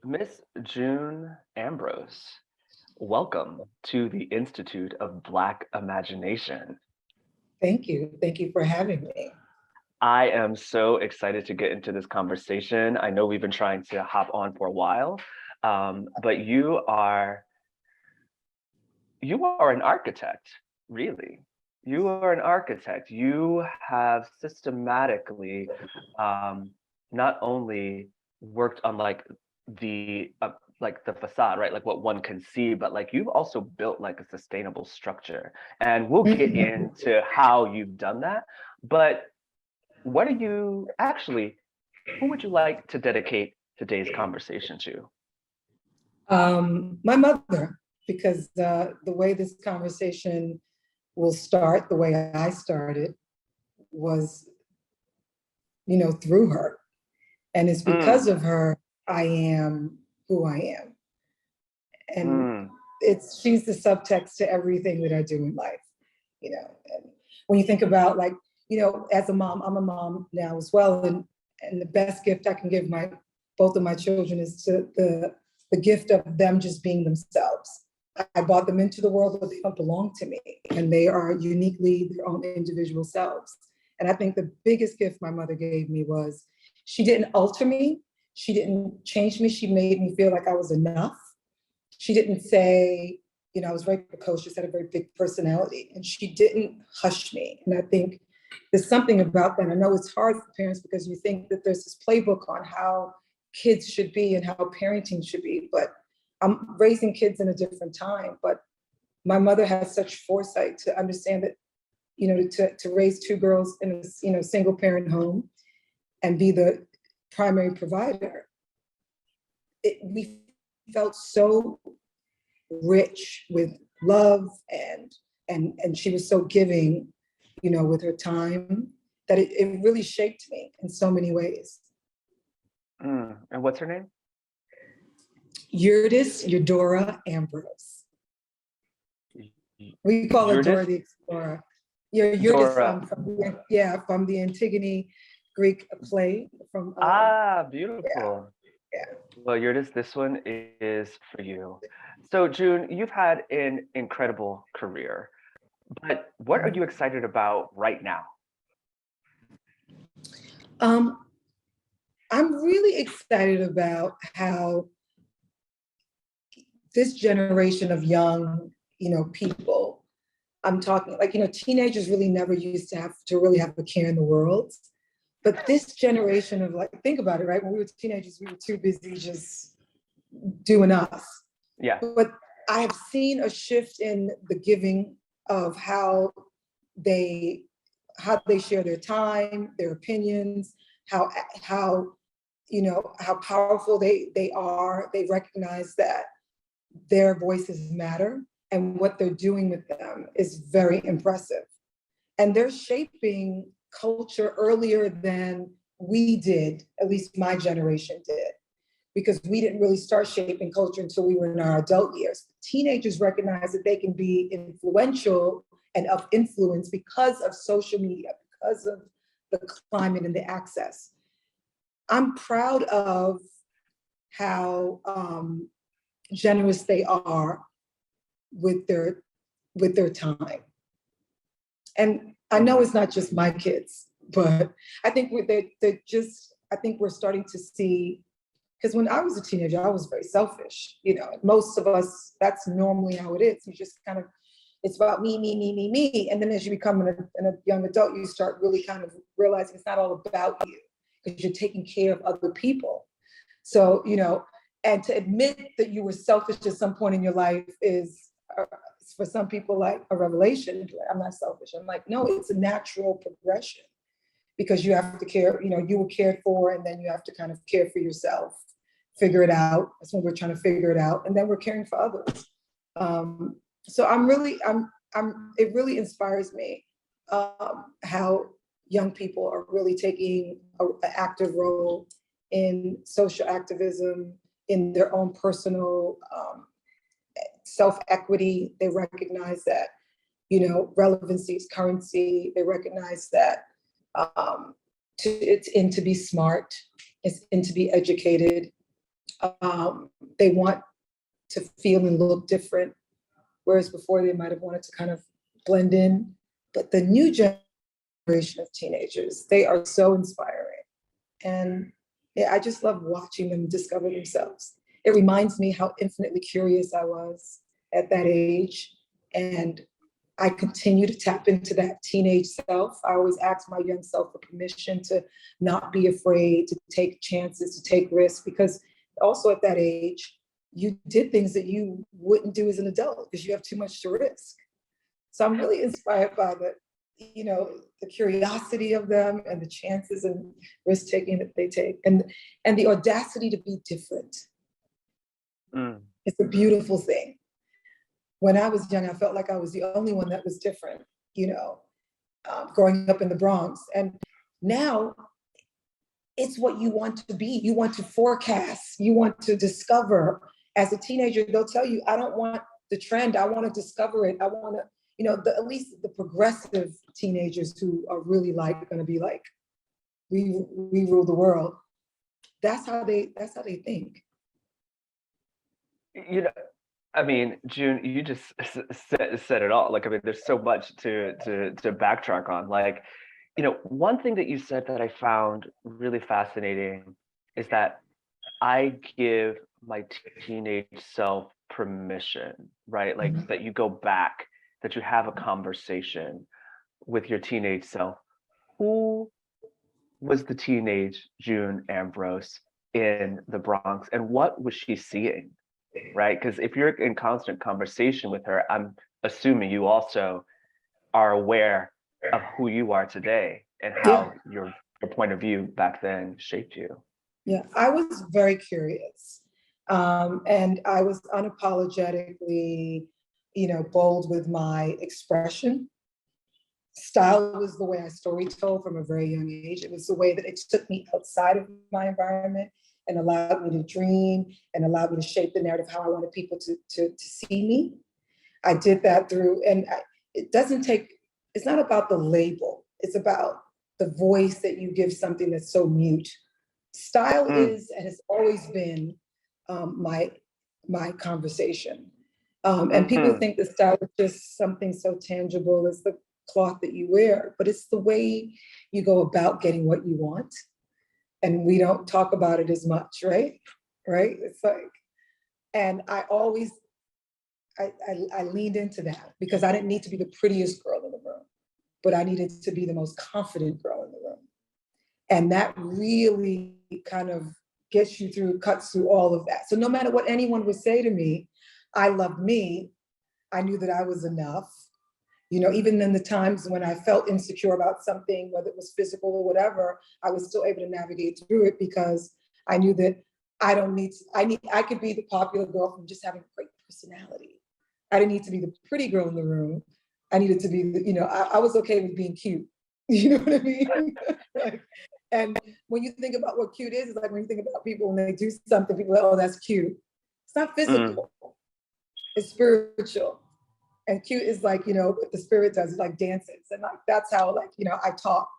Miss June Ambrose, welcome to the Institute of Black Imagination. Thank you. Thank you for having me. I am so excited to get into this conversation. I know we've been trying to hop on for a while, but you are an architect, really. You are an architect. You have systematically not only worked on the facade, right? Like what one can see, but like you've also built like a sustainable structure. And we'll get into how you've done that. But what are you actually, who would you like to dedicate today's conversation to? My mother, because the way this conversation will start, the way I started, was, through her. And it's because of her I am who I am. And she's the subtext to everything that I do in life, And when you think about as a mom, I'm a mom now as well. And the best gift I can give both of my children is the gift of them just being themselves. I brought them into the world, but they don't belong to me. And they are uniquely their own individual selves. And I think the biggest gift my mother gave me was she didn't alter me. She didn't change me. She made me feel like I was enough. She didn't say, I was very precocious, had a very big personality, and she didn't hush me. And I think there's something about that. I know it's hard for parents because you think that there's this playbook on how kids should be and how parenting should be, but I'm raising kids in a different time. But my mother has such foresight to understand that, to raise two girls in a single parent home and be the primary provider. We felt so rich with love and she was so giving, with her time, that it really shaped me in so many ways. And what's her name? Eudora Ambrose. We call her Dora the Explorer. Yeah, Eurydice from the Antigone Greek play. Beautiful. Yeah. Well, Eurydice, this one is for you. So, June, you've had an incredible career, but what are you excited about right now? I'm really excited about how this generation of young, people, I'm talking teenagers really never used to have a care in the world. But this generation of think about it, right? When we were teenagers, we were too busy just doing us. Yeah. But I have seen a shift in the giving of how they share their time, their opinions, how powerful they are. They recognize that their voices matter, and what they're doing with them is very impressive. And they're shaping culture earlier than we did, at least my generation did, because we didn't really start shaping culture until we were in our adult years. Teenagers recognize that they can be influential and of influence because of social media, because of the climate and the access. I'm proud of how generous they are with their time. And I know it's not just my kids, but I think we're starting to see, because when I was a teenager, I was very selfish. Most of us, that's normally how it is. You just kind of, it's about me, me, me, me, me. And then as you become a young adult, you start really kind of realizing it's not all about you, because you're taking care of other people. So, and to admit that you were selfish at some point in your life is, for some people, like a revelation. I'm not selfish. I'm like, no, it's a natural progression, because you have to care, you were cared for, and then you have to kind of care for yourself, figure it out. That's when we're trying to figure it out. And then we're caring for others. So it really inspires me how young people are really taking an active role in social activism, in their own personal self-equity. They recognize that, relevancy is currency. They recognize that it's in to be smart, it's in to be educated, They want to feel and look different, whereas before they might have wanted to kind of blend in. But the new generation of teenagers, they are so inspiring. And yeah, I just love watching them discover themselves. It reminds me how infinitely curious I was at that age. And I continue to tap into that teenage self. I always ask my young self for permission to not be afraid, to take chances, to take risks, because also at that age, you did things that you wouldn't do as an adult because you have too much to risk. So I'm really inspired by the curiosity of them and the chances and risk taking that they take, and the audacity to be different. It's a beautiful thing. When I was young, I felt like I was the only one that was different, growing up in the Bronx. And now it's what you want to be. You want to forecast, you want to discover. As a teenager, they'll tell you, I don't want the trend, I want to discover it. I want to, at least the progressive teenagers who are really going to be like, we rule the world. That's how they think. I mean, June, you just said it all. There's so much to backtrack on. One thing that you said that I found really fascinating is that I give my teenage self permission, right? That you go back, that you have a conversation with your teenage self. Who was the teenage June Ambrose in the Bronx, and what was she seeing? Right? Because if you're in constant conversation with her, I'm assuming you also are aware of who you are today and how your point of view back then shaped you. Yeah, I was very curious. And I was unapologetically, bold with my expression. Style was the way I story told from a very young age. It was the way that it took me outside of my environment and allowed me to dream and allowed me to shape the narrative how I wanted people to see me. I did that through, and it's not about the label. It's about the voice that you give something that's so mute. Style is and has always been my conversation. And people think that style is just something so tangible as the cloth that you wear, but it's the way you go about getting what you want. And we don't talk about it as much, right? It's and I always, I leaned into that because I didn't need to be the prettiest girl in the room, but I needed to be the most confident girl in the room. And that really kind of cuts through all of that. So no matter what anyone would say to me, I loved me. I knew that I was enough. Even in the times when I felt insecure about something, whether it was physical or whatever, I was still able to navigate through it because I knew that I could be the popular girl from just having a great personality. I didn't need to be the pretty girl in the room. I needed to be, I was okay with being cute. You know what I mean? And when you think about what cute is, it's like when you think about people when they do something, people are like, oh, that's cute. It's not physical. It's spiritual. And cute is like, what the spirit does, is like dances. And that's how I talk.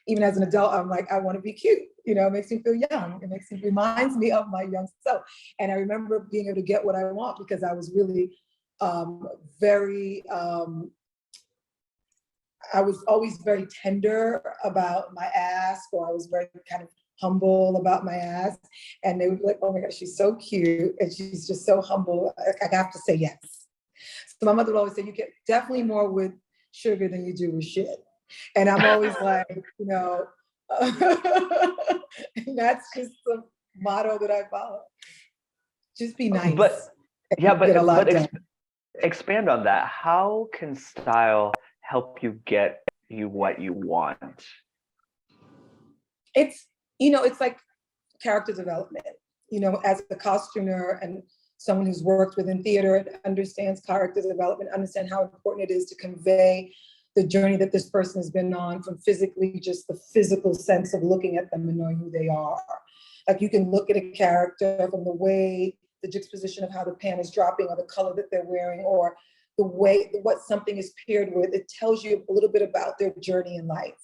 Even as an adult, I'm like, I want to be cute. It makes me feel young. It reminds me of my young self. And I remember being able to get what I want because I was really I was always very tender about my ass, or I was very kind of humble about my ass. And they would be like, oh my gosh, she's so cute. And she's just so humble. I have to say yes. So my mother would always say, you get definitely more with sugar than you do with shit. And I'm always like, and that's just the motto that I follow. Just be nice. But expand on that. How can style help you get you what you want? It's like character development. As a costumer and someone who's worked within theater and understands character development, understand how important it is to convey the journey that this person has been on, from physically, just the physical sense of looking at them and knowing who they are. Like you can look at a character from the way, the juxtaposition of how the pan is dropping or the color that they're wearing or the way, what something is paired with. It tells you a little bit about their journey in life.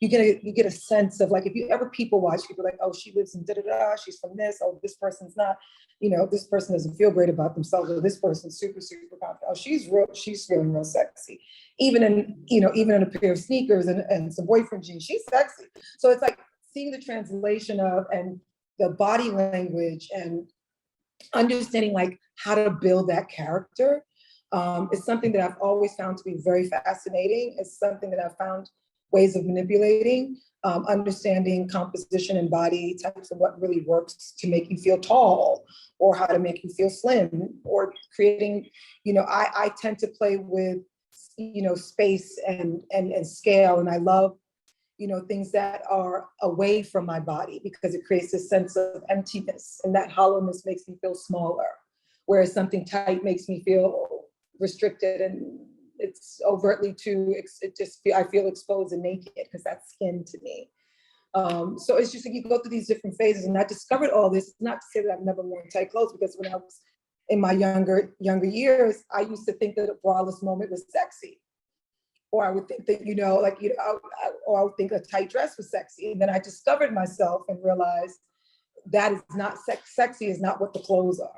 you get a sense of like, if you ever people watch, people are like, oh, she lives in da-da-da, she's from this, oh, this person's not, this person doesn't feel great about themselves, or this person's super, super confident. Oh, she's feeling real sexy. Even in a pair of sneakers and some boyfriend jeans, she's sexy. So it's like seeing the translation of, and the body language, and understanding like how to build that character is something that I've always found to be very fascinating. It's something that I've found ways of manipulating, understanding composition and body types, of what really works to make you feel tall, or how to make you feel slim, or creating, I tend to play with, space and scale. And I love, things that are away from my body, because it creates a sense of emptiness, and that hollowness makes me feel smaller. Whereas something tight makes me feel restricted, and it's overtly I feel exposed and naked, because that's skin to me. So it's just like you go through these different phases, and I discovered all this, not to say that I've never worn tight clothes, because when I was in my younger years, I used to think that a braless moment was sexy. Or I would think that, or I would think a tight dress was sexy. And then I discovered myself and realized that is not sexy is not what the clothes are.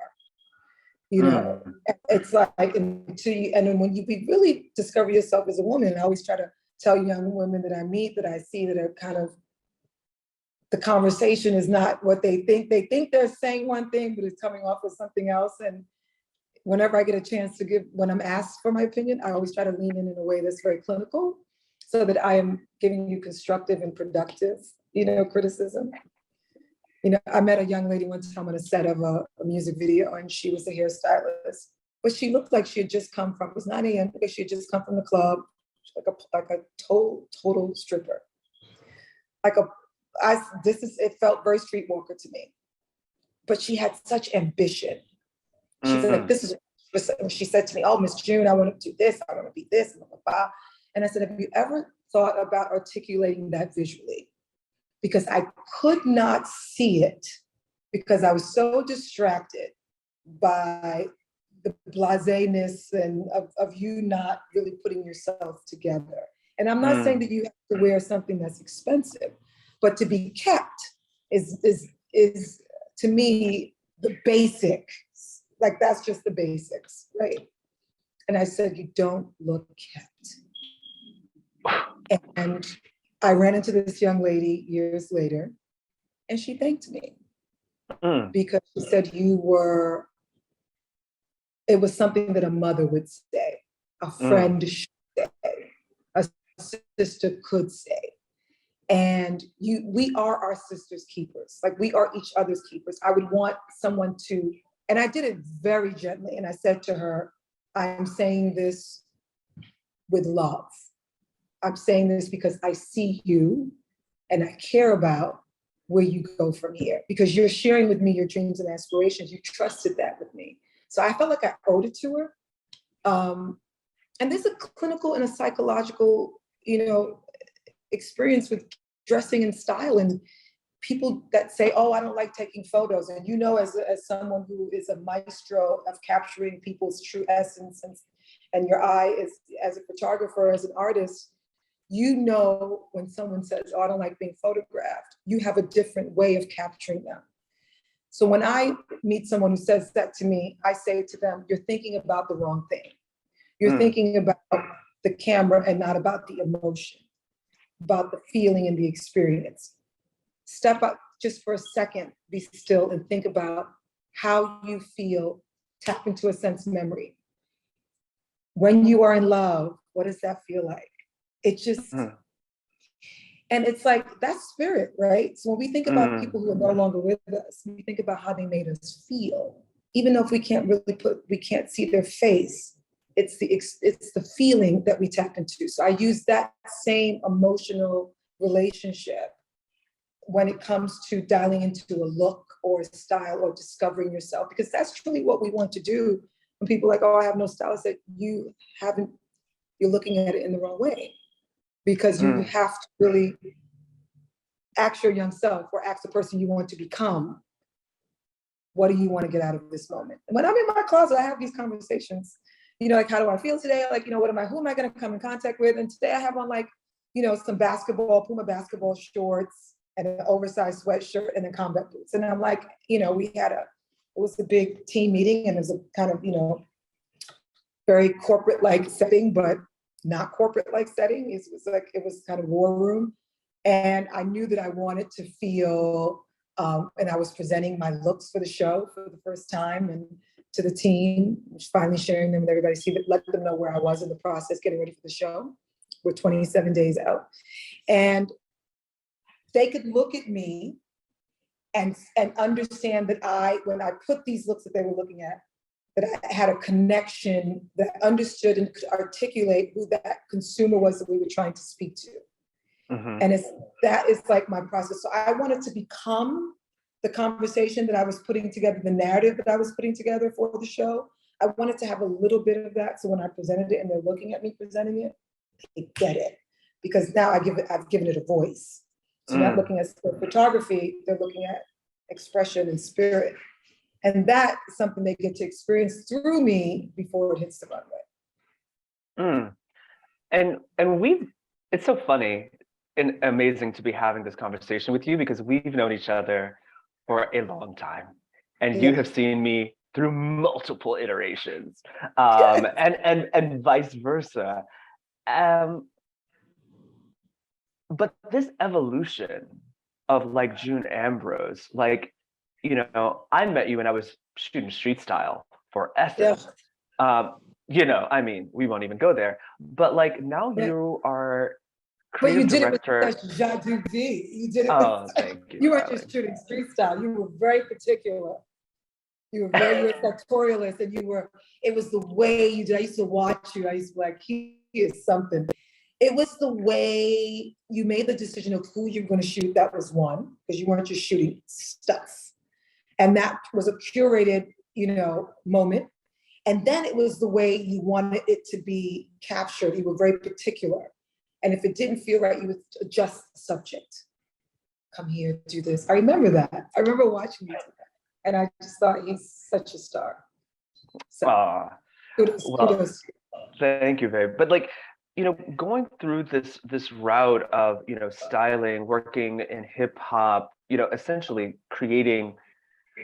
It's like, and then when you really discover yourself as a woman, I always try to tell young women that I meet, that I see, that are kind of, the conversation is not what they think. They think they're saying one thing, but it's coming off as something else. And whenever I get a chance to when I'm asked for my opinion, I always try to lean in a way that's very clinical, so that I am giving you constructive and productive, criticism. I met a young lady one time on a set of a music video, and she was a hairstylist, but she looked like she had just come from, it was 9 a.m. because she had just come from the club, like a total stripper. It felt very streetwalker to me, but she had such ambition. She said, like, she said to me, oh, Miss June, I want to do this, I want to be this, and blah, blah, blah. And I said, have you ever thought about articulating that visually? Because I could not see it, because I was so distracted by the blaseness and of you not really putting yourself together. And I'm not saying that you have to wear something that's expensive, but to be kept is to me the basic. Like, that's just the basics, right? And I said, you don't look kept. And I ran into this young lady years later, and she thanked me because she said, it was something that a mother would say, a friend should say, a sister could say. And we are our sister's keepers. Like, we are each other's keepers. I would want someone to, and I did it very gently. And I said to her, I'm saying this with love. I'm saying this because I see you and I care about where you go from here, because you're sharing with me your dreams and aspirations. You trusted that with me. So I felt like I owed it to her. And there's a clinical and a psychological, experience with dressing and style, and people that say, oh, I don't like taking photos. And as someone who is a maestro of capturing people's true essence, and your eye is, as a photographer, as an artist, when someone says, oh, I don't like being photographed, you have a different way of capturing them. So when I meet someone who says that to me, I say to them, you're thinking about the wrong thing. You're thinking about the camera and not about the emotion, about the feeling and the experience. Step up just for a second, be still, and think about how you feel. Tap into a sense memory. When you are in love, what does that feel like? It just, and it's like, that's spirit, right? So when we think about people who are no longer with us, we think about how they made us feel. Even though if we can't see their face, it's the feeling that we tap into. So I use that same emotional relationship when it comes to dialing into a look or a style or discovering yourself, because that's truly what we want to do. When people are like, oh, I have no style, I said, you're looking at it in the wrong way, because you have to really ask your young self, or ask the person you want to become, what do you want to get out of this moment? And when I'm in my closet, I have these conversations, like, how do I feel today? Like, who am I going to come in contact with? And today I have on, like, some Puma basketball shorts and an oversized sweatshirt and then combat boots. And I'm like, it was a big team meeting and it was a kind of, very corporate-like setting, but not corporate-like setting. It was kind of war room. And I knew that I wanted to feel, and I was presenting my looks for the show for the first time and to the team, finally sharing them with everybody, let them know where I was in the process, getting ready for the show. We're 27 days out. And they could look at me and understand that when I put these looks that they were looking at, that I had a connection, that I understood and could articulate who that consumer was that we were trying to speak to. Mm-hmm. And that is like my process. So I wanted to become the conversation that I was putting together, the narrative that I was putting together for the show. I wanted to have a little bit of that. So when I presented it and they're looking at me presenting it, they get it. Because now I've given it a voice. So not looking at photography, they're looking at expression and spirit. And that is something they get to experience through me before it hits the runway. And it's so funny and amazing to be having this conversation with you because we've known each other for a long time. And you have seen me through multiple iterations, and vice versa. But this evolution of like June Ambrose, like, I met you when I was shooting street style for Essence. Yeah. We won't even go there. But like now you are creative director. But you did it with such jadoo V. You did it with thank you. You weren't just shooting street style. You were very particular. You were very sartorialist, and it was the way you did. I used to watch you. I used to be like, he is something. It was the way you made the decision of who you're going to shoot. That was one, because you weren't just shooting stuff. And that was a curated, moment. And then it was the way you wanted it to be captured. You were very particular. And if it didn't feel right, you would adjust the subject. Come here, do this. I remember that. I remember watching you do that. And I just thought he's such a star. So kudos. Thank you, babe. But like, going through this route of, styling, working in hip hop, essentially creating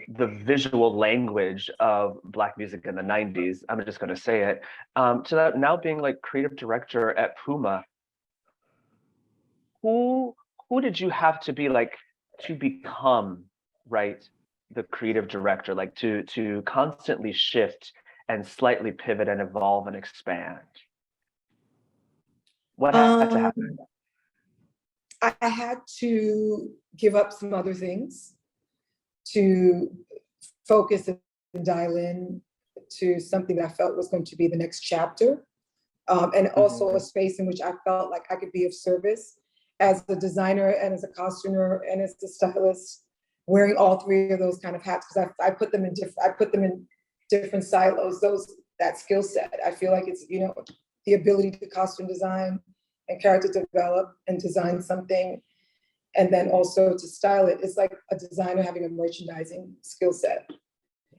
the visual language of Black music in the 90s, I'm just going to say it, to that now being like creative director at Puma. Who did you have to be like to become, right, the creative director, like to constantly shift and slightly pivot and evolve and expand? What had to happen? I had to give up some other things to focus and dial in to something that I felt was going to be the next chapter. And also a space in which I felt like I could be of service as a designer and as a costumer and as a stylist, wearing all three of those kind of hats, because I put them in different silos, that skill set. I feel like it's, the ability to costume design and character develop and design something, and then also to style it. It's like a designer having a merchandising skill set.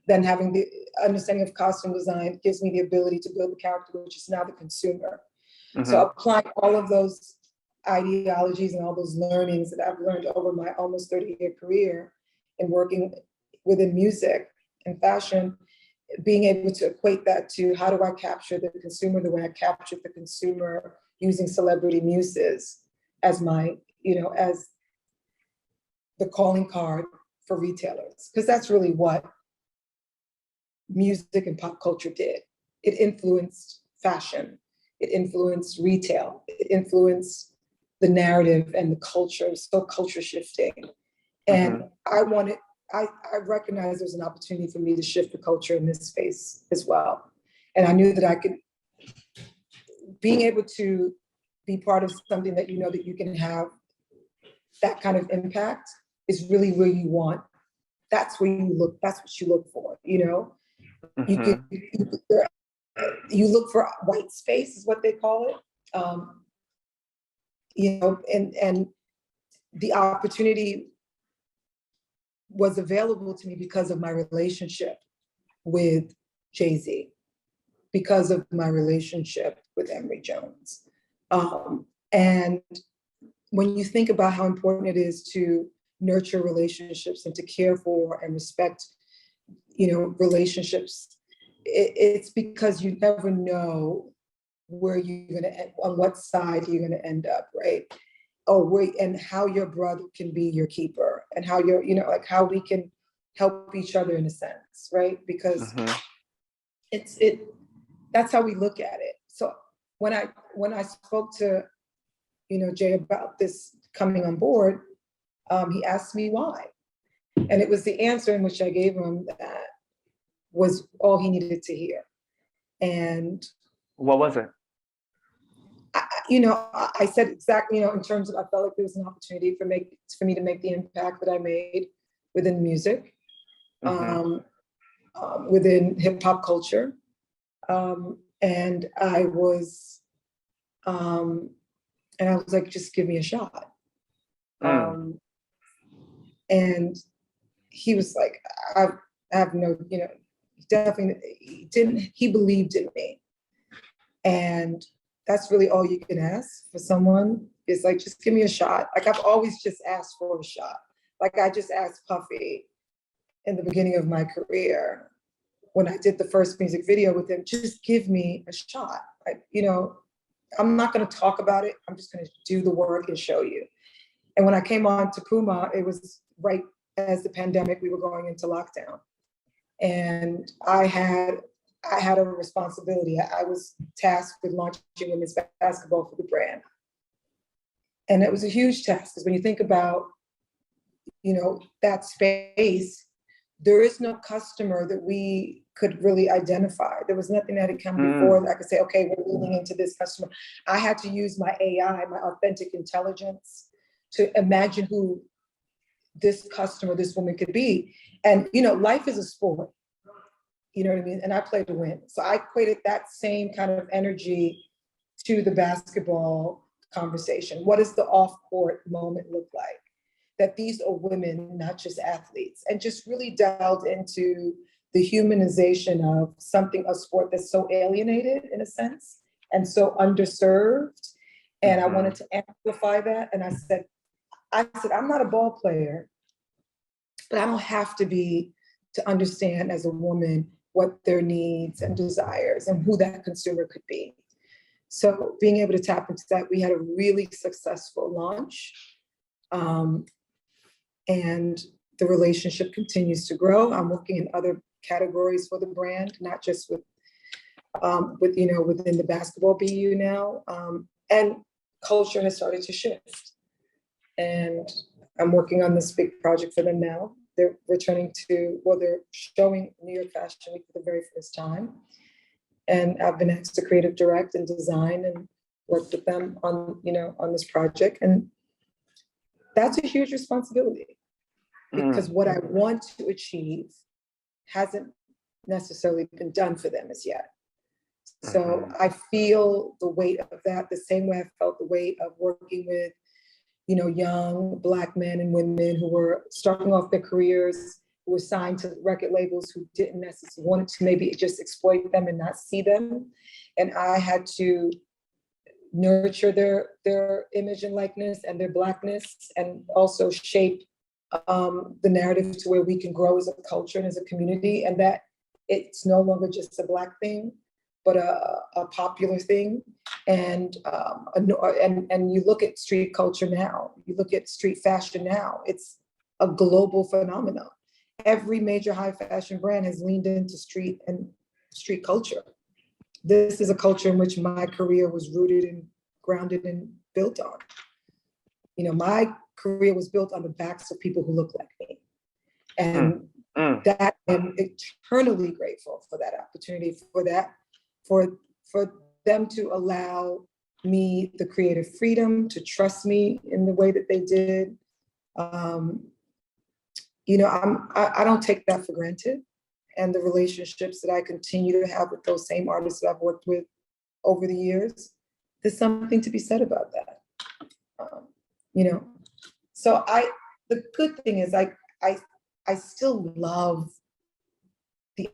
Then having the understanding of costume design gives me the ability to build the character, which is now the consumer. So applying all of those ideologies and all those learnings that I've learned over my almost 30-year career in working within music and fashion, being able to equate that to how do I capture the consumer the way I captured the consumer using celebrity muses as my, as the calling card for retailers. Because that's really what music and pop culture did. It influenced fashion. It influenced retail. It influenced the narrative and the culture, so culture shifting. And I recognized there was an opportunity for me to shift the culture in this space as well. And I knew that I could, being able to be part of something that that you can have that kind of impact is really where you want. That's where you look, that's what you look for, You look for white space is what they call it. And the opportunity was available to me because of my relationship with Jay-Z, because of my relationship with Emory Jones. And when you think about how important it is to nurture relationships and to care for and respect, relationships, it's because you never know where you're going to end, on what side you're going to end up, right? And how your brother can be your keeper, and how like how we can help each other in a sense, right? Because that's how we look at it. So when I spoke to Jay about this coming on board, he asked me why, and it was the answer in which I gave him that was all he needed to hear. And what was it? I said exactly, in terms of, I felt like there was an opportunity for me to make the impact that I made within music, within hip hop culture, and I was like, just give me a shot. And he was like, I have no, definitely, he believed in me. And that's really all you can ask for someone, is like, just give me a shot. Like, I've always just asked for a shot. Like, I just asked Puffy in the beginning of my career, when I did the first music video with him, just give me a shot. Like, I'm not going to talk about it. I'm just going to do the work and show you. And when I came on to Puma, it was right as the pandemic, we were going into lockdown. And I had a responsibility. I was tasked with launching women's basketball for the brand. And it was a huge task, because when you think about, that space, there is no customer that we could really identify. There was nothing that had come before that I could say, okay, we're leaning into this customer. I had to use my AI, my authentic intelligence, to imagine who this customer, this woman could be. And, life is a sport. You know what I mean? And I play to win. So I equated that same kind of energy to the basketball conversation. What does the off-court moment look like? That these are women, not just athletes, and just really delved into the humanization of a sport that's so alienated in a sense, and so underserved. And I wanted to amplify that. And I said, I'm not a ball player, but I don't have to be to understand as a woman what their needs and desires and who that consumer could be. So being able to tap into that, we had a really successful launch. And the relationship continues to grow. I'm working in other categories for the brand, not just within the basketball BU now. And culture has started to shift. And I'm working on this big project for them now. They're they're showing New York Fashion Week for the very first time. And I've been asked to creative direct and design and work with them on this project. And that's a huge responsibility, because what I want to achieve hasn't necessarily been done for them as yet. So I feel the weight of that the same way I felt the weight of working with young Black men and women who were starting off their careers, who were signed to record labels who didn't necessarily want to maybe just exploit them and not see them. And I had to nurture their image and likeness and their Blackness, and also shape the narrative to where we can grow as a culture and as a community, and that it's no longer just a Black thing, but a popular thing. And you look at street culture now, you look at street fashion now, it's a global phenomenon. Every major high fashion brand has leaned into street culture. This is a culture in which my career was rooted and grounded and built on. My career was built on the backs of people who look like me. And that, I'm eternally grateful for that opportunity, for them to allow me the creative freedom, to trust me in the way that they did. I don't take that for granted. And the relationships that I continue to have with those same artists that I've worked with over the years, there's something to be said about that. So the good thing is I still love the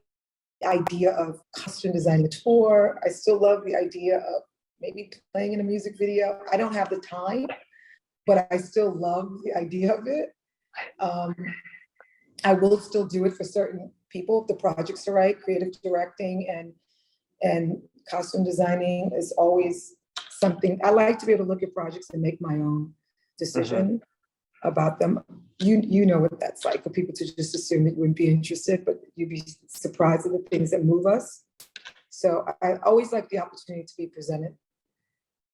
idea of custom designing a tour. I still love the idea of maybe playing in a music video. I don't have the time, but I still love the idea of it. I will still do it for certain people if the projects are right. Creative directing and costume designing is always something. I like to be able to look at projects and make my own decision about them. You know what that's like, for people to just assume that you wouldn't be interested, but you'd be surprised at the things that move us. So I always like the opportunity to be presented,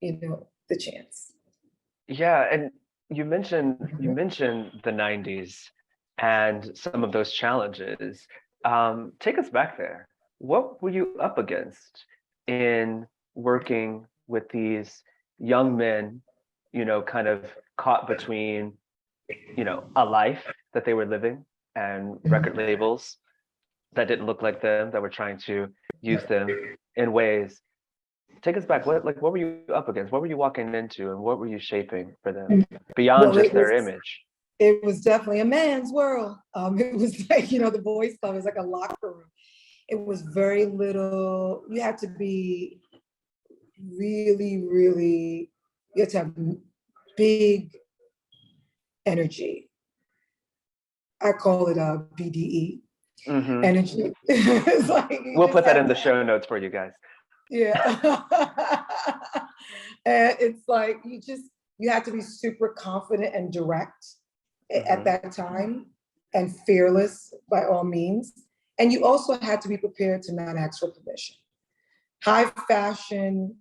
the chance. Yeah, and you mentioned the 90s and some of those challenges. Take us back there. What were you up against in working with these young men, kind of caught between, a life that they were living and record labels that didn't look like them, that were trying to use them in ways. Take us back. What were you up against? What were you walking into, and what were you shaping for them beyond just their image? It was definitely a man's world. It was like, the boys' club was like a locker room. It was very little. You had to be really, really, you had to have big energy. I call it a BDE energy. It's like, we'll put that in the show notes for you guys. Yeah. And it's like, you have to be super confident and direct at that time, and fearless by all means. And you also had to be prepared to not ask for permission. High fashion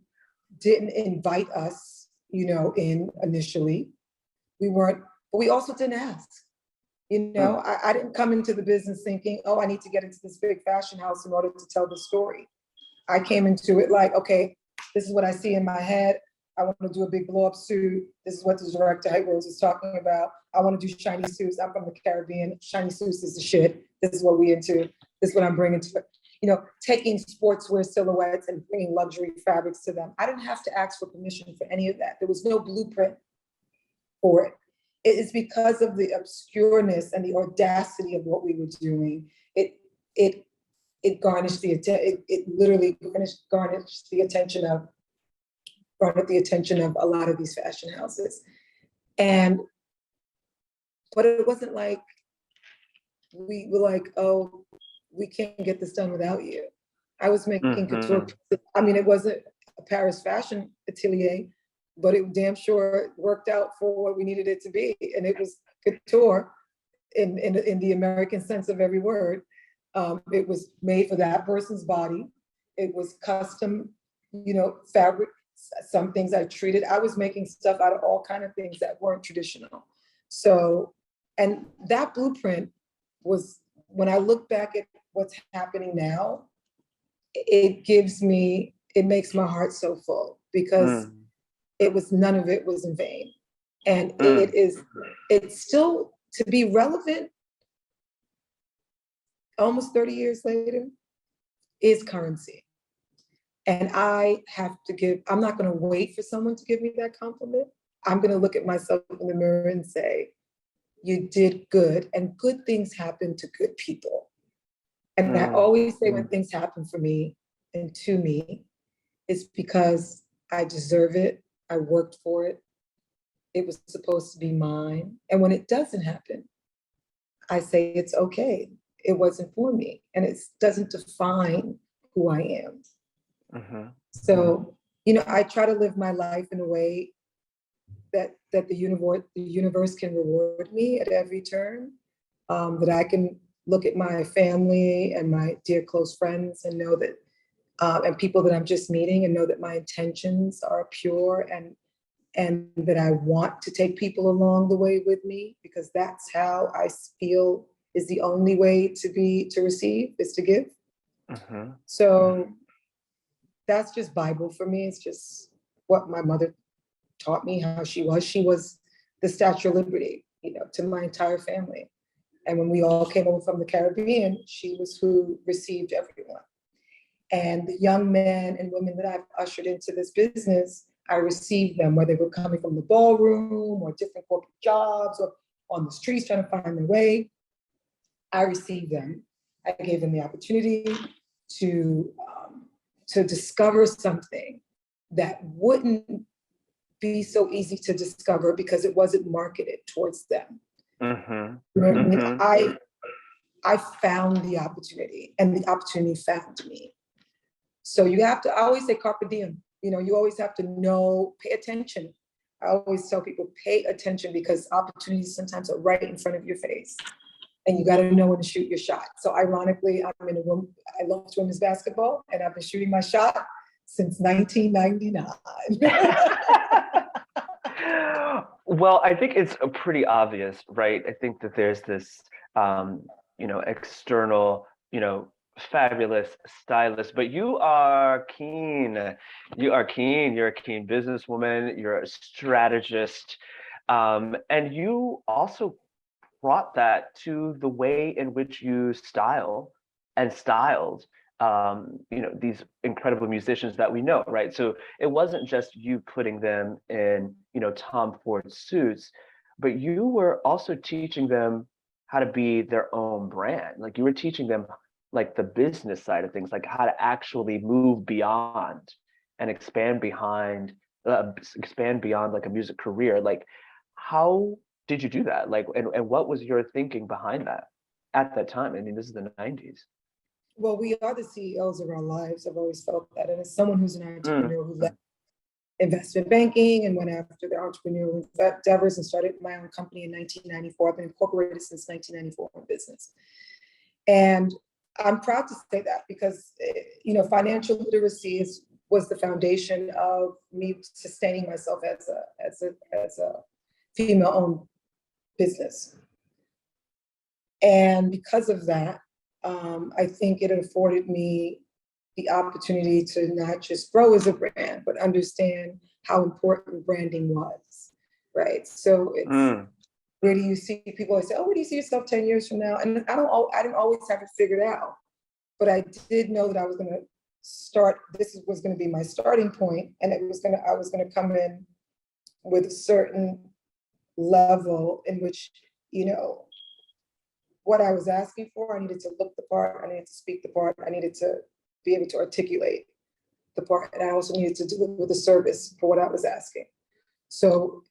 didn't invite us, in initially. We weren't, but we also didn't ask. I didn't come into the business thinking, oh, I need to get into this big fashion house in order to tell the story. I came into it like, okay, this is what I see in my head. I want to do a big blow up suit. This is what the director Rose is talking about. I want to do shiny suits. I'm from the Caribbean. Shiny suits is the shit. This is what we into. This is what I'm bringing to it. Taking sportswear silhouettes and bringing luxury fabrics to them. I didn't have to ask for permission for any of that. There was no blueprint for it. It is because of the obscureness and the audacity of what we were doing. It garnished it literally garnished the attention of a lot of these fashion houses. But it wasn't like we were like, oh, we can't get this done without you. I was making couture. I mean, it wasn't a Paris fashion atelier, but it damn sure worked out for what we needed it to be. And it was couture in the American sense of every word. It was made for that person's body. It was custom, fabric. Some things I treated. I was making stuff out of all kinds of things that weren't traditional. So, and that blueprint was, when I look back at what's happening now, it makes my heart so full, because none of it was in vain. And it's still, to be relevant almost 30 years later, is currency. And I'm not going to wait for someone to give me that compliment. I'm going to look at myself in the mirror and say, you did good, and good things happen to good people. And I always say, when things happen for me and to me, it's because I deserve it. I worked for it. It was supposed to be mine. And when it doesn't happen, I say it's okay. It wasn't for me. And it doesn't define who I am. So, I try to live my life in a way that the universe can reward me at every turn, that I can look at my family and my dear close friends and know that, and people that I'm just meeting, and know that my intentions are pure, and that I want to take people along the way with me, because that's how I feel is the only way to receive, is to give. So that's just Bible for me. It's just what my mother taught me, how she was. She was the Statue of Liberty, to my entire family. And when we all came over from the Caribbean, she was who received everyone. And the young men and women that I've ushered into this business, I received them, whether they were coming from the ballroom or different corporate jobs or on the streets trying to find their way. I received them. I gave them the opportunity to discover something that wouldn't be so easy to discover because it wasn't marketed towards them. Mm-hmm. You know what Mm-hmm. I mean? I found the opportunity and the opportunity found me. So you have to, I always say carpe diem, you know, you always have to know, pay attention. I always tell people, pay attention because opportunities sometimes are right in front of your face and you got to know when to shoot your shot. So ironically, I'm in a room, I love women's basketball and I've been shooting my shot since 1999. Well, I think it's pretty obvious, right? I think that there's this, external, fabulous stylist, but you are keen. You are keen. You're a keen businesswoman. You're a strategist. And you also brought that to the way in which you style and styled these incredible musicians that we know, right? So it wasn't just you putting them in Tom Ford suits, but you were also teaching them how to be their own brand. Like you were teaching them like the business side of things, like how to actually move beyond and expand beyond like a music career. Like how did you do that? Like, and what was your thinking behind that at that time? I mean, this is the 90s. Well, we are the CEOs of our lives. I've always felt that. And as someone who's an entrepreneur who left investment banking and went after their entrepreneurial endeavors and started my own company in 1994. I've been incorporated since 1994 in business. And I'm proud to say that because, financial literacy was the foundation of me sustaining myself as a female-owned business. And because of that, I think it afforded me the opportunity to not just grow as a brand, but understand how important branding was, right? So it's where do you see people say, oh, where do you see yourself 10 years from now? And I didn't always have it figured out, but I did know that I was going to start, this was going to be my starting point, and I was going to come in with a certain level in which, what I was asking for, I needed to look the part, I needed to speak the part, I needed to be able to articulate the part, and I also needed to deliver the service for what I was asking. So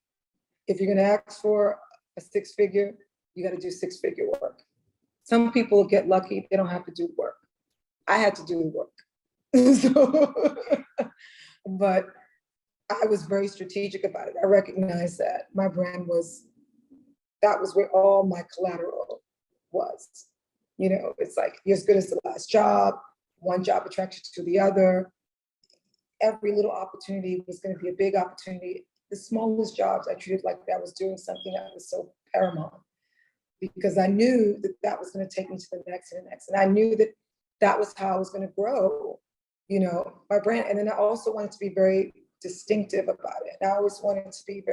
if you're going to ask for a six-figure, you got to do six-figure work. Some people get lucky, they don't have to do work. I had to do the work. But I was very strategic about it. I recognized that my brand that was where all my collateral was. It's like, you're as good as the last job, one job attracts you to the other. Every little opportunity was going to be a big opportunity. The smallest jobs I treated like that was doing something that was so paramount, because I knew that was going to take me to the next and the next. And I knew that was how I was going to grow, my brand. And then I also wanted to be very distinctive about it. And I always wanted to be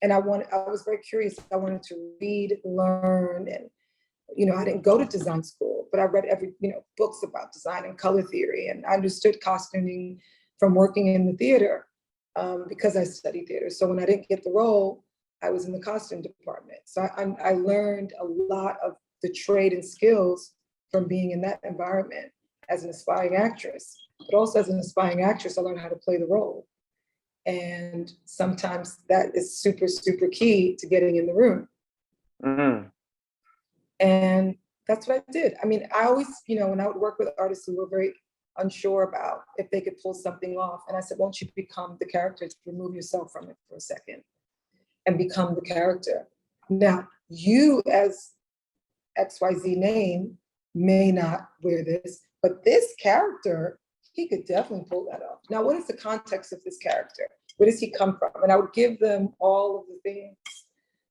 I was very curious. I wanted to read, learn, and I didn't go to design school, but I read books about design and color theory, and I understood costuming from working in the theater because I studied theater. So when I didn't get the role, I was in the costume department. So I learned a lot of the trade and skills from being in that environment as an aspiring actress. But also as an aspiring actress, I learned how to play the role. And sometimes that is super, super key to getting in the room. Mm-hmm. And that's what I did. I mean, I always, when I would work with artists who were very unsure about if they could pull something off, and I said, won't you become the character, to remove yourself from it for a second and become the character. Now, you as XYZ name may not wear this, but this character, he could definitely pull that off. Now, what is the context of this character? Where does he come from? And I would give them all of the things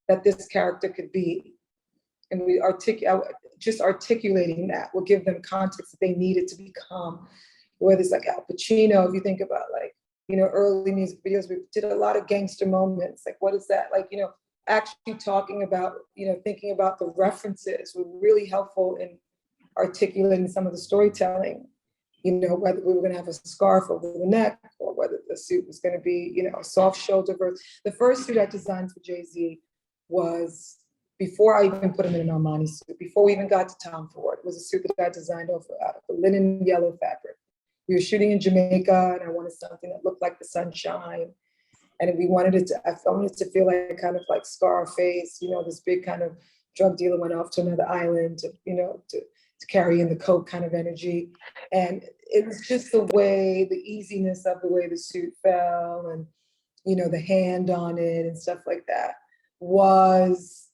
that this character could be. And just articulating that will give them context that they needed to become. Whether it's like Al Pacino, if you think about early music videos, we did a lot of gangster moments. Like, what is that? Like, actually talking about, thinking about the references were really helpful in articulating some of the storytelling. Whether we were going to have a scarf over the neck or whether the suit was going to be, a soft shoulder. The first suit I designed for Jay-Z was before I even put him in an Armani suit, before we even got to Tom Ford. It was a suit that I designed out of a linen yellow fabric. we were shooting in Jamaica, and I wanted something that looked like the sunshine. And we wanted it to, I wanted it to feel like kind of like Scarface, you know, this big kind of drug dealer went off to another island to, you know, to carry in the coke kind of energy. And it was just the way, the easiness of the way the suit fell, and, you know, the hand on it and stuff like that was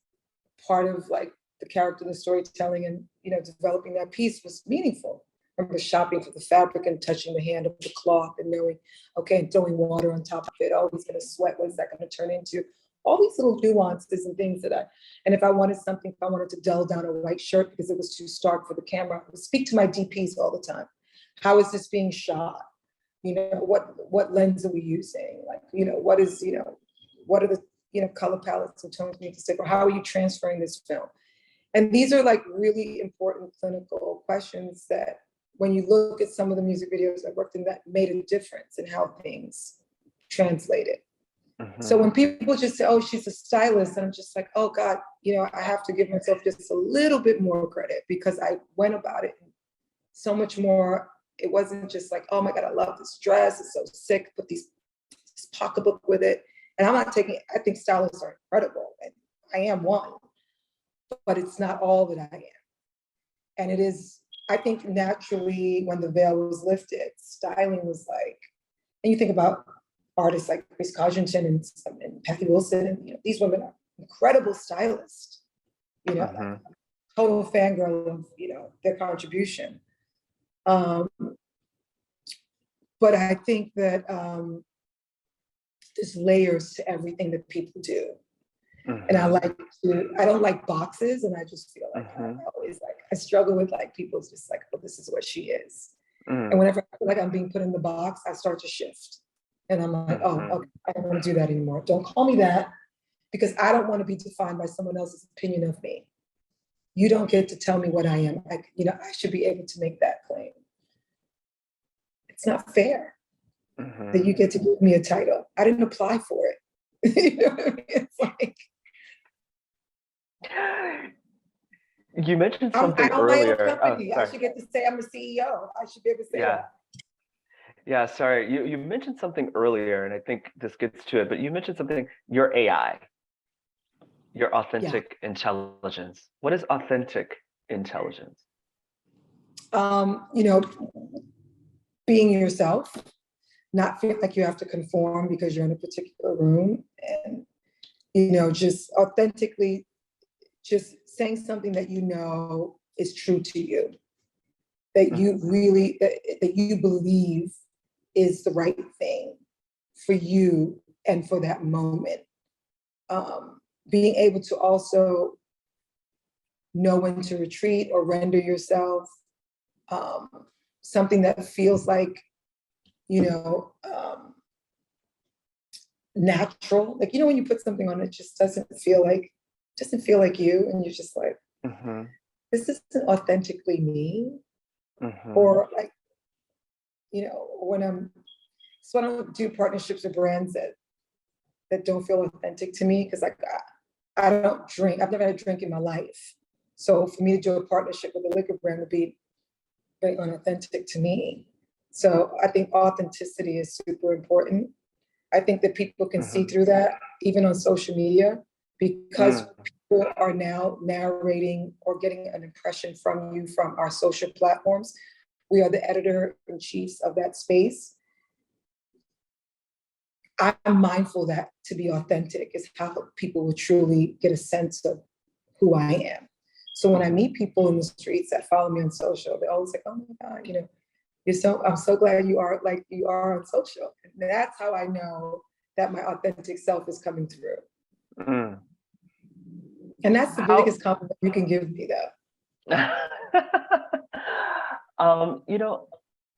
part of like the character, the storytelling, and, you know, developing that piece was meaningful. I remember shopping for the fabric and touching the hand of the cloth and knowing, okay, and throwing water on top of it. Oh, he's going to sweat. What is that going to turn into? All these little nuances and things that and if I wanted something, if I wanted to dull down a white shirt because it was too stark for the camera, I would speak to my DPs all the time. How is this being shot? You know, what lens are we using? Like, you know, what is, you know, what are the, you know, color palettes and tones we need to stick, or how are you transferring this film? And these are like really important clinical questions that when you look at some of the music videos I worked in, that made a difference in how things translated. So when people just say, oh, she's a stylist, and I'm just like, oh God, you know, I have to give myself just a little bit more credit because I went about it so much more. It wasn't just like, oh my God, I love this dress, it's so sick, put this pocketbook with it. And I'm not taking, I think stylists are incredible, and I am one, but it's not all that I am. And it is, I think naturally when the veil was lifted, styling was like, and you think about artists like Chris Codrington and Patty Wilson, and, you know, these women are incredible stylists, you know, total fangirl of, you know, their contribution. But I think that there's layers to everything that people do. And I don't like boxes, and I just feel like I always like, I struggle with like people's just like, oh, this is what she is. And whenever I feel like I'm being put in the box, I start to shift. And I'm like, oh, okay, I don't want to do that anymore. Don't call me that, because I don't want to be defined by someone else's opinion of me. You don't get to tell me what I am. You know, I should be able to make that claim. It's not fair that you get to give me a title. I didn't apply for it. You know what I mean? It's like, you mentioned something earlier. I should get to say I'm a CEO. I should be able to say that. Yeah, sorry. You mentioned something earlier, and I think this gets to it, but you mentioned something, your AI, your authentic intelligence. What is authentic intelligence? You know, being yourself, not feel like you have to conform because you're in a particular room, and, you know, just authentically just saying something that you know is true to you, that you really, that you believe is the right thing for you and for that moment. Being able to also know when to retreat or render yourself, something that feels like, you know, natural. Like, you know, when you put something on, it just doesn't feel like you, and you're just like, this isn't authentically me. Or like, you know, when I don't do partnerships with brands that don't feel authentic to me, because like I don't drink. I've never had a drink in my life. So for me to do a partnership with a liquor brand would be very unauthentic to me. So I think authenticity is super important. I think that people can see through that, even on social media, because people are now narrating or getting an impression from you from our social platforms. We are the editor-in-chiefs of that space. I'm mindful that to be authentic is how people will truly get a sense of who I am. So when I meet people in the streets that follow me on social, they're always like, oh my God, you know, I'm so glad you are like you are on social. And that's how I know that my authentic self is coming through. And that's the biggest compliment you can give me, though. You know,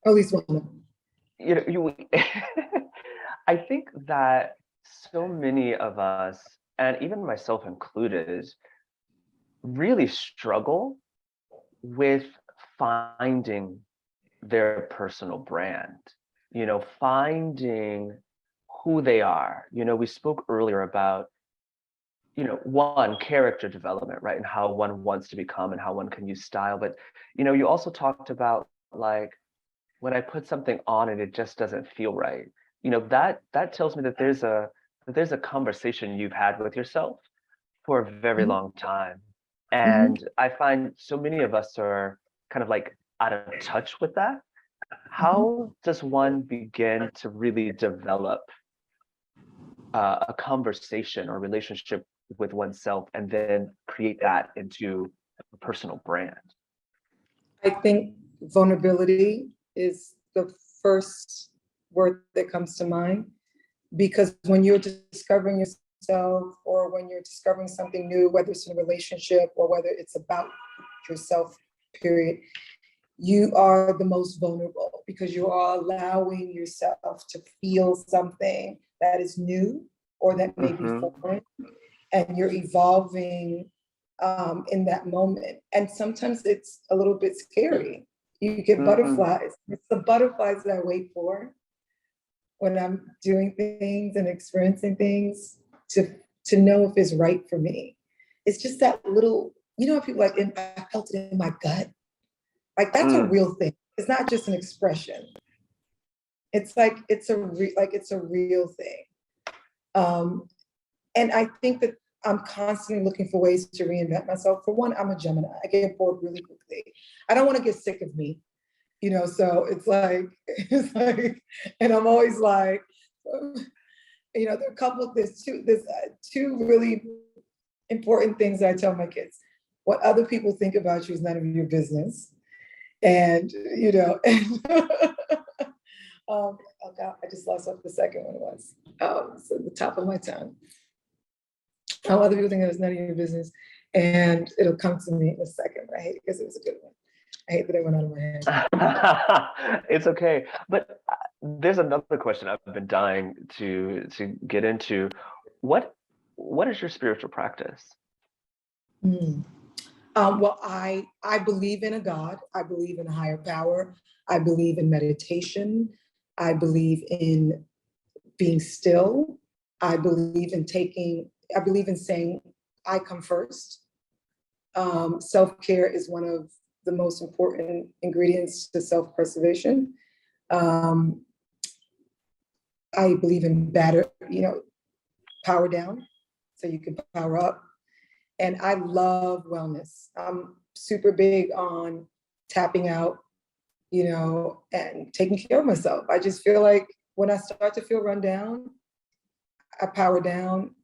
at least one. You know, I think that so many of us, and even myself included, really struggle with finding their personal brand, you know, finding who they are. You know, we spoke earlier about, you know, one, character development, right? And how one wants to become and how one can use style. But, you know, you also talked about like, when I put something on and it just doesn't feel right, you know, that tells me that there's a conversation you've had with yourself for a very Mhm. long time. Mhm. And I find so many of us are kind of like out of touch with that. Mhm. How does one begin to really develop a conversation or relationship with oneself and then create that into a personal brand? I think vulnerability is the first word that comes to mind, because when you're discovering yourself or when you're discovering something new, whether it's in a relationship or whether it's about yourself, period, you are the most vulnerable because you are allowing yourself to feel something that is new or that may be Mm-hmm. foreign, and you're evolving in that moment. And sometimes it's a little bit scary. You get Mm-hmm. butterflies. It's the butterflies that I wait for when I'm doing things and experiencing things to know if it's right for me. It's just that little, you know, people like, I felt it in my gut. Like that's a Mm. real thing. It's not just an expression. It's like it's a real thing. Um, and I think that I'm constantly looking for ways to reinvent myself. For one, I'm a Gemini. I get bored really quickly. I don't want to get sick of me, you know. So it's like, and I'm always like, you know, there's two really important things that I tell my kids. What other people think about you is none of your business, and you know, oh God, I just lost what the second one was. So the top of my tongue. How other people think it was none of your business, and it'll come to me in a second. I hate it because it was a good one. I hate that it went out of my head. It's okay. But there's another question I've been dying to get into. What what is your spiritual practice? Mm. Well, I believe in a God. I believe in a higher power. I believe in meditation. I believe in being still. I believe in taking. I believe in saying, "I come first." Self-care is one of the most important ingredients to self-preservation. Um, I believe in power down so you can power up. And I love wellness. I'm super big on tapping out, you know, and taking care of myself. I just feel like when I start to feel run down, I power down.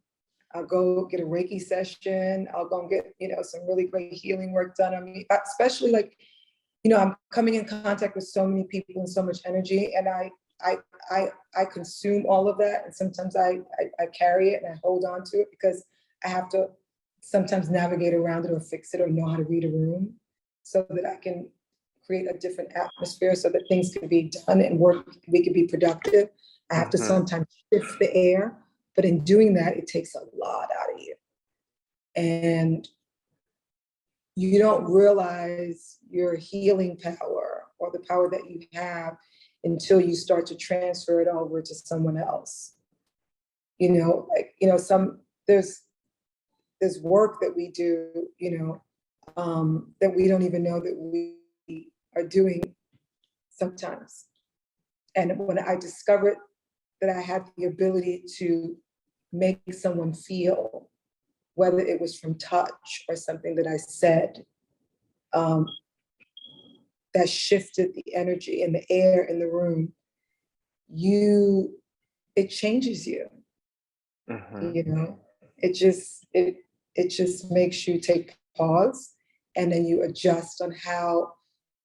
I'll go get a Reiki session. I'll go and get, you know, some really great healing work done on me, especially like, you know, I'm coming in contact with so many people and so much energy, and I, I consume all of that, and sometimes I carry it and I hold on to it because I have to sometimes navigate around it or fix it or know how to read a room so that I can create a different atmosphere so that things can be done and work, we can be productive. I have to Hmm. sometimes shift the air, but in doing that, it takes a lot out of you. And you don't realize your healing power or the power that you have until you start to transfer it over to someone else. You know, like, you know, there's work that we do, you know, that we don't even know that we are doing sometimes. And when I discovered that I had the ability to make someone feel, whether it was from touch or something that I said, um, that shifted the energy and the air in the room, it changes you, Hmm. you know, it just makes you take pause, and then you adjust on how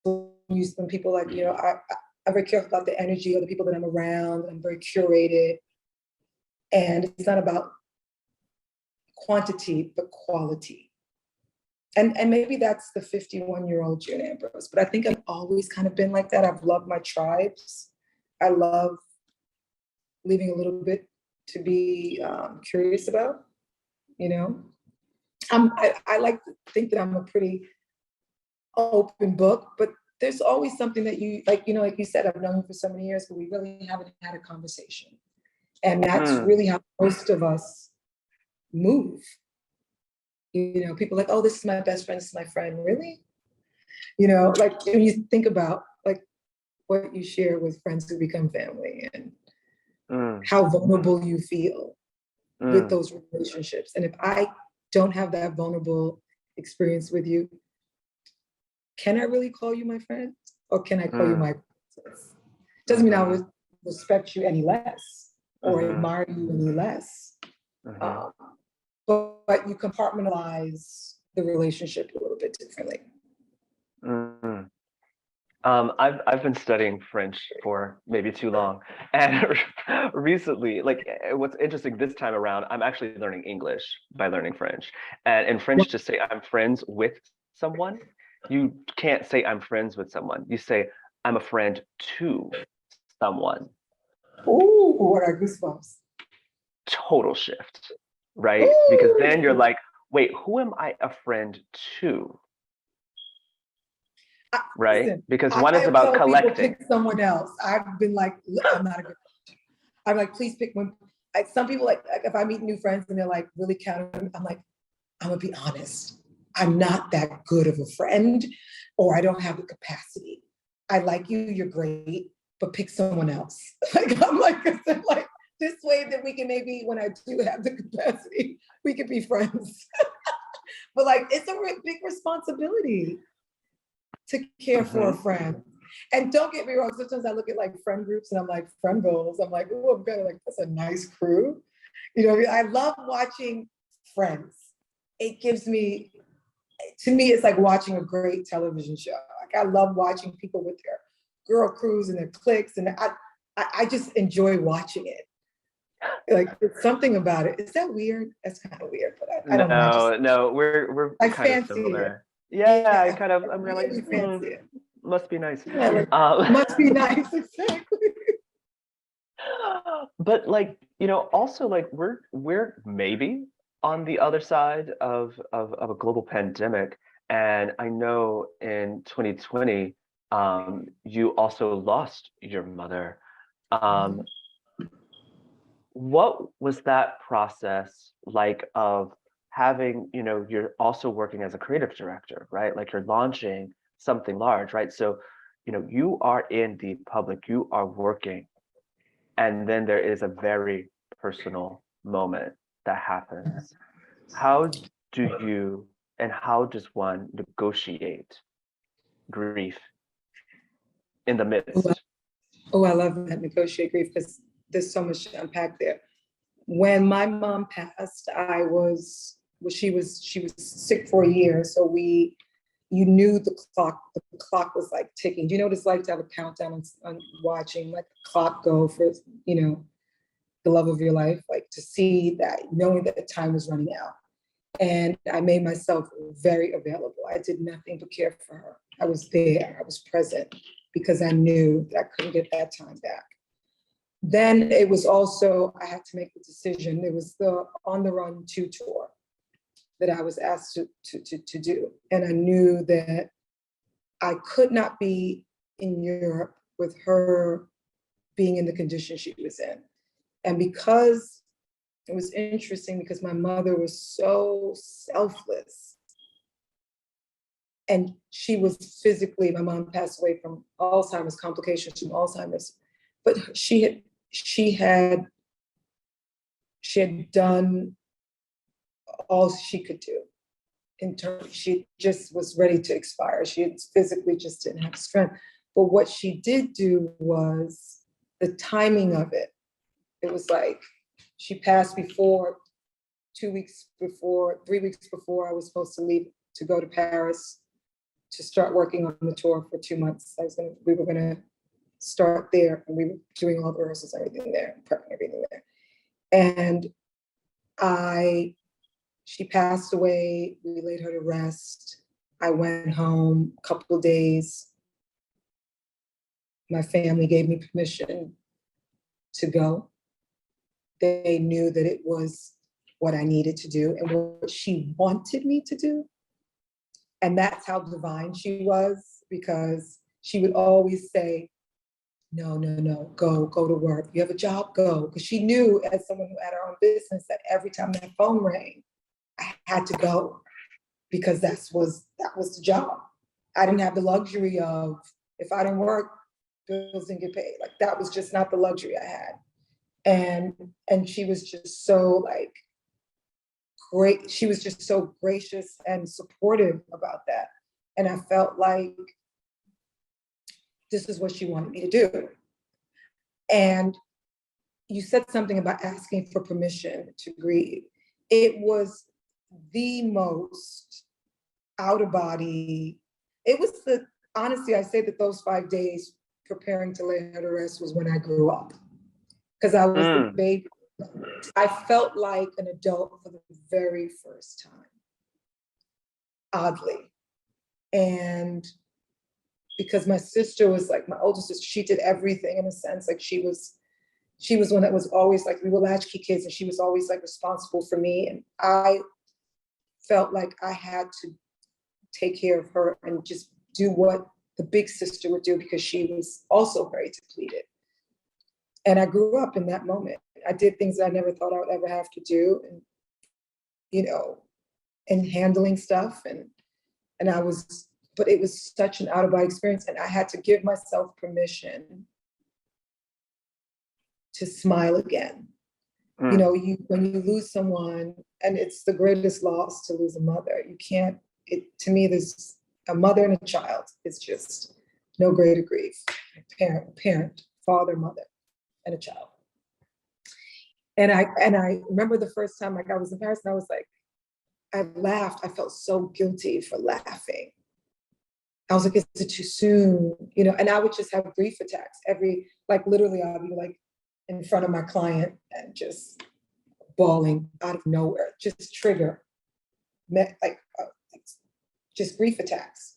when people like, you know, I'm very careful about the energy of the people that I'm around. I'm very curated, and it's not about quantity but quality. And maybe that's the 51-year-old June Ambrose, but I think I've always kind of been like that. I've loved my tribes. I love leaving a little bit to be curious about, you know. I like to think that I'm a pretty open book, but there's always something that you like, you know, like you said, I've known you for so many years, but we really haven't had a conversation. And that's Mm. really how most of us move. You know, people are like, oh, this is my best friend, this is my friend. Really? You know, like when you think about like what you share with friends who become family, and Mm, how vulnerable you feel with mm, those relationships. And if I don't have that vulnerable experience with you, can I really call you my friend? Or can I call you mm, my princess? Doesn't mean I mhm, would respect you any less or mhm, admire you any less. mhm, Um, but you compartmentalize the relationship a little bit differently. mm. I've been studying French for maybe too long, and recently, like what's interesting this time around, I'm actually learning English by learning French. And in French, to say I'm friends with someone, you can't say I'm friends with someone. You say I'm a friend to someone. Ooh, what are goosebumps? Total shift, right? Because then you're Ooh. like, wait, who am I a friend to? Right? Listen, Because one is I about tell people collecting. pick someone else. I've been like, I'm not a good. I'm like, please pick one. Like, some people like if I meet new friends and they're like really counting, I'm like, I'm gonna be honest. I'm not that good of a friend, or I don't have the capacity. I like you, you're great, but pick someone else. Like I'm like this way that we can maybe when I do have the capacity, we could be friends. But like it's a big responsibility to care for a Mhm. friend. And don't get me wrong, sometimes I look at like friend groups and I'm like, friend goals. I'm like, oh, I'm kind of like, that's a nice crew. You know, what I mean? I love watching Friends. It gives me, to me, it's like watching a great television show. Like I love watching people with their girl crews and their cliques, and I just enjoy watching it. Like there's something about it. Is that weird? That's kind of weird, but I don't know. No, no, we're I kind of fancy it. similar. Yeah, I Yeah, kind of I I'm really realizing, fancy it. must be nice. Yeah, like, Um, must be nice, exactly. but like, also like we're maybe on the other side of a global pandemic. And I know in 2020, you also lost your mother. Um, what was that process like of having, you're also working as a creative director, right? Like you're launching something large, right? So, you are in the public, you are working, and then there is a very personal moment that happens. How do you and how does one negotiate grief in the midst? Oh, I love that, negotiate grief, because there's so much to unpack there. When my mom passed, well, she was sick for a year, so you knew the clock was like ticking. Do you know what it's like to have a countdown on watching like the clock go for you know the love of your life, like to see that, knowing that the time was running out. And I made myself very available. I did nothing but care for her. I was there, I was present, because I knew that I couldn't get that time back. Then it was also, I had to make the decision. It was the On the Run 2 tour that I was asked to do. And I knew that I could not be in Europe with her being in the condition she was in. And because it was interesting, because my mother was so selfless, and she was physically, my mom passed away from Alzheimer's, complications from Alzheimer's, but she had done all she could do. In terms, she just was ready to expire. She physically just didn't have strength. But what she did do was the timing of it. It was like she passed before 2 weeks before, 3 weeks before I was supposed to leave to go to Paris to start working on the tour for 2 months. We were gonna start there, and we were doing all the rehearsals, everything there, prepping everything there. And she passed away. We laid her to rest. I went home a couple of days. My family gave me permission to go. They knew that it was what I needed to do and what she wanted me to do. And that's how divine she was, because she would always say, no, no, no, go to work. You have a job, go. Because she knew, as someone who had her own business, that every time that phone rang, I had to go, because that was the job. I didn't have the luxury of, if I didn't work, bills didn't get paid. Like that was just not the luxury I had. And she was just so like great. She was just so gracious and supportive about that. And I felt like this is what she wanted me to do. And you said something about asking for permission to grieve. It was the most out of body. It was the, honestly, I say that those 5 days preparing to lay her to rest was when I grew up. Because I was the baby. I felt like an adult for the very first time, oddly. And because my sister was like, my older sister, she did everything in a sense. Like she was one that was always like, we were latchkey kids and she was always like responsible for me. And I felt like I had to take care of her and just do what the big sister would do because she was also very depleted. And I grew up in that moment. I did things that I never thought I would ever have to do, and you know, and handling stuff, and I was, but it was such an out of body experience, and I had to give myself permission to smile again. You know, when you lose someone, and it's the greatest loss to lose a mother. You can't. To me, there's a mother and a child. It's just no greater grief. Parent, father, mother, and a child. And I remember the first time like I was in Paris and I was like, I laughed. I felt so guilty for laughing. I was like, is it too soon? You know, and I would just have grief attacks like literally I'd be like in front of my client and just bawling out of nowhere, just trigger, just grief attacks.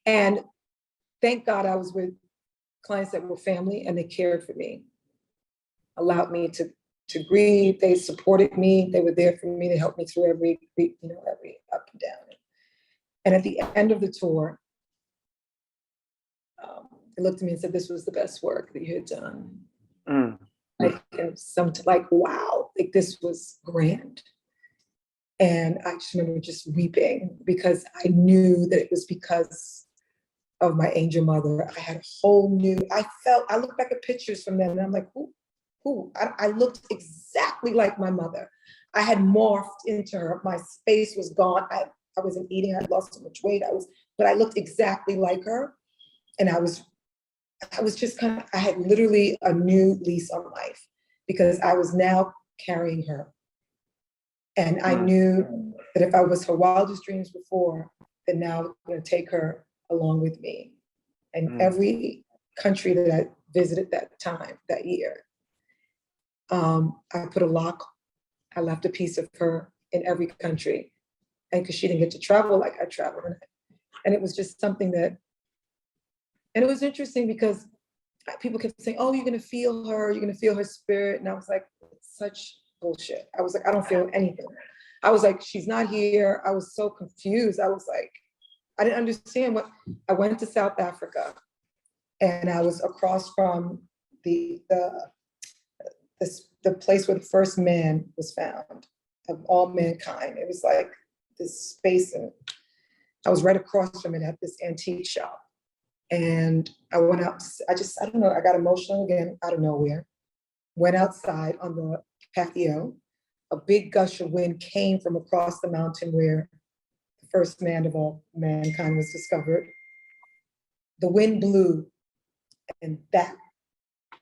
And thank God I was with clients that were family and they cared for me, allowed me to grieve. They supported me. They were there for me. They helped me through every up and down. And at the end of the tour, they looked at me and said, this was the best work that you had done. Like, wow, like this was grand. And I just remember just weeping because I knew that it was because of my angel mother. I had a whole new, I look back at pictures from them and I'm like, who? I looked exactly like my mother. I had morphed into her. My face was gone. I wasn't eating. I had lost so much weight. But I looked exactly like her. And I was just I had literally a new lease on life because I was now carrying her. And I knew that if I was her wildest dreams before, then now I'm going to take her along with me. And every country that I visited that year, I put a lock, I left a piece of her in every country. And because she didn't get to travel like I traveled. And it was just something that, and it was interesting because people kept saying, oh, you're going to feel her spirit. And I was like, it's such bullshit. I was like, I don't feel anything. I was like, she's not here. I was so confused. I was like, I didn't understand I went to South Africa and I was across from the place where the first man was found of all mankind. It was like this space, and I was right across from it at this antique shop. And I went out, I don't know, I got emotional again out of nowhere. Went outside on the patio. A big gush of wind came from across the mountain where the first man of all mankind was discovered. The wind blew, and that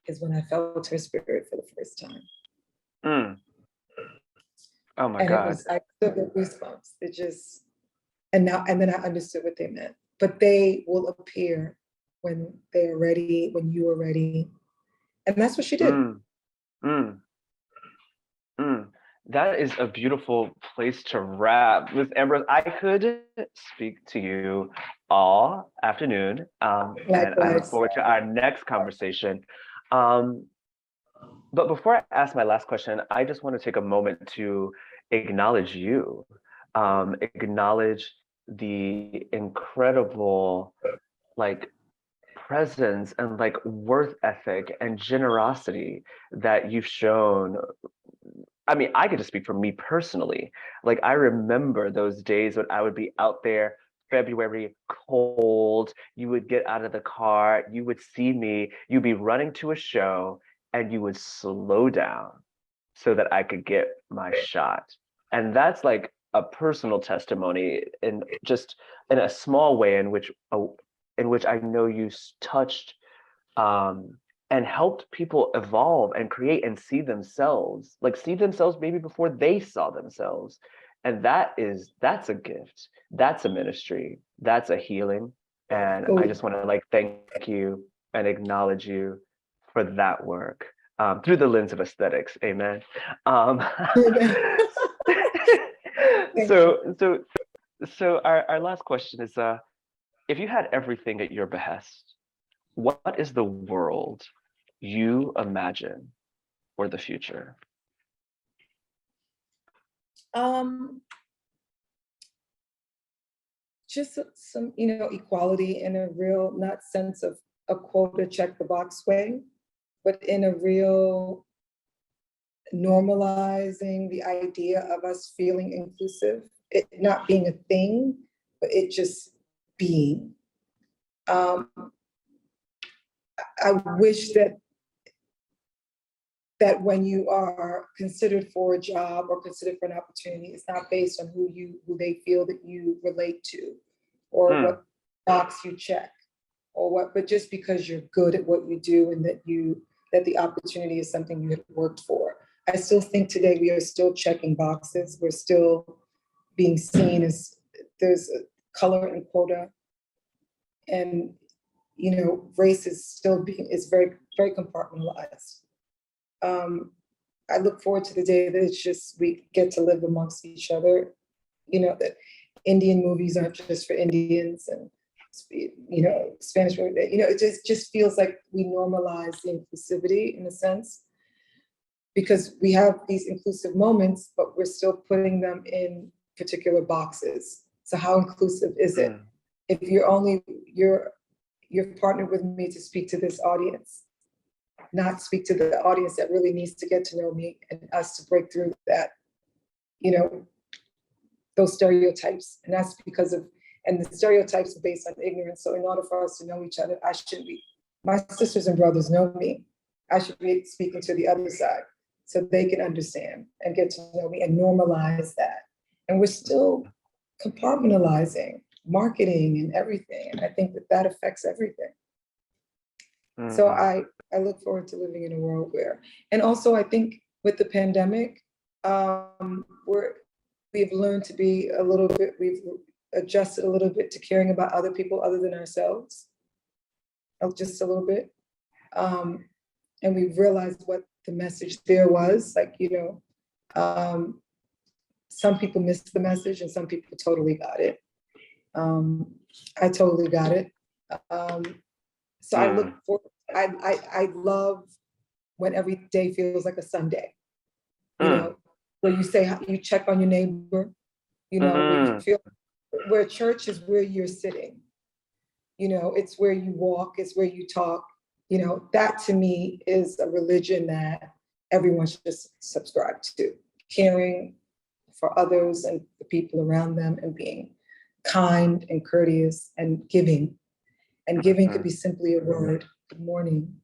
is when I felt her spirit for the first time. Oh my God. And it was, I still get goosebumps. It just, and then I understood what they meant. But they will appear when they're ready, when you are ready. And that's what she did. That is a beautiful place to wrap. Ms. Ambrose, I could speak to you all afternoon, and I look forward to our next conversation. But before I ask my last question, I just want to take a moment to acknowledge you, acknowledge the incredible presence and worth ethic and generosity that you've shown. I mean, I get to speak for me personally. I remember those days when I would be out there February, cold. You would get out of the car, you would see me, you'd be running to a show, and you would slow down so that I could get my shot. And that's like a personal testimony, in just in a small way in which I know you touched, and helped people evolve and create and see themselves maybe before they saw themselves. And that's a gift. That's a ministry. That's a healing. And I just want to like thank you and acknowledge you for that work, through the lens of aesthetics. Amen. Um, so so so our last question is, if you had everything at your behest, what is the world you imagine for the future? Um, just some, equality in a real, not sense of a quota check the box way, but in a real normalizing the idea of us feeling inclusive, it not being a thing, but it just being. I wish that when you are considered for a job or considered for an opportunity, it's not based on who they feel that you relate to, or what box you check, or what, but just because you're good at what you do, and that the opportunity is something you had worked for. I still think today we are still checking boxes. We're still being seen as, there's a color and quota, and race is very, very compartmentalized. I look forward to the day that it's just, we get to live amongst each other. That Indian movies aren't just for Indians, and Spanish movies. It just feels like we normalize the inclusivity in a sense, because we have these inclusive moments, but we're still putting them in particular boxes. So how inclusive is it? If you're partnered with me to speak to this audience, not speak to the audience that really needs to get to know me, and us to break through that, those stereotypes. And that's and the stereotypes are based on ignorance. So in order for us to know each other, my sisters and brothers know me. I should be speaking to the other side so they can understand and get to know me and normalize that. And we're still compartmentalizing marketing and everything. And I think that affects everything. So I look forward to living in a world where, and also I think with the pandemic, we've learned to be we've adjusted a little bit to caring about other people other than ourselves, just a little bit. And we've realized what the message there was, like, some people missed the message and some people totally got it. I totally got it. So I look for, I love when every day feels like a Sunday, where you say, you check on your neighbor, where you feel, where church is where you're sitting, it's where you walk, it's where you talk, that to me is a religion that everyone should just subscribe to, caring for others and the people around them, and being kind and courteous and giving. And giving could be simply a word. Good morning.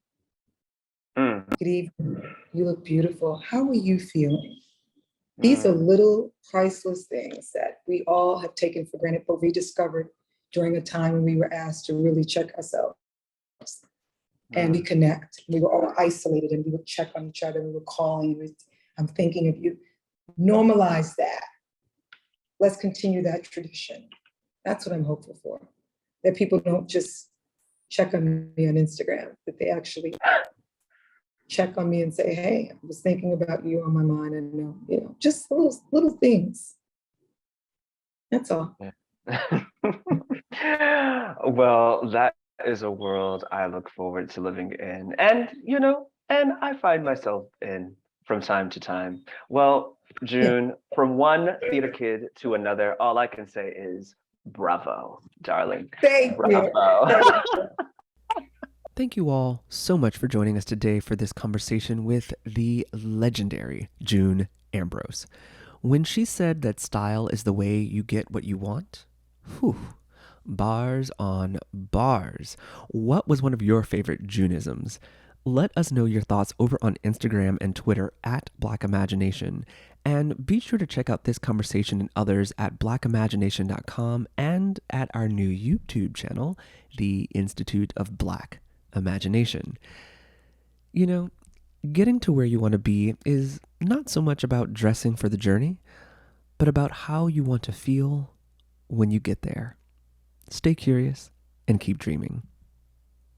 Good evening. You look beautiful. How are you feeling? These are little priceless things that we all have taken for granted, but rediscovered during a time when we were asked to really check ourselves and we connect. We were all isolated and we would check on each other. We were calling. I'm thinking of you. Normalize that. Let's continue that tradition. That's what I'm hopeful for. That people don't just check on me on Instagram, that they actually check on me and say, hey, I was thinking about you on my mind, and just little things. That's all. Well, that is a world I look forward to living in, and I find myself in from time to time. Well, June, from one theater kid to another, all I can say is bravo, darling. Thank Bravo. you. Thank you all so much for joining us today for this conversation with the legendary June Ambrose. When she said that style is the way you get what you want, Bars on bars. What was one of your favorite Junisms? Let us know your thoughts over on Instagram and Twitter at Black Imagination. And be sure to check out this conversation and others at blackimagination.com and at our new YouTube channel, the Institute of Black Imagination. You know, getting to where you want to be is not so much about dressing for the journey, but about how you want to feel when you get there. Stay curious and keep dreaming.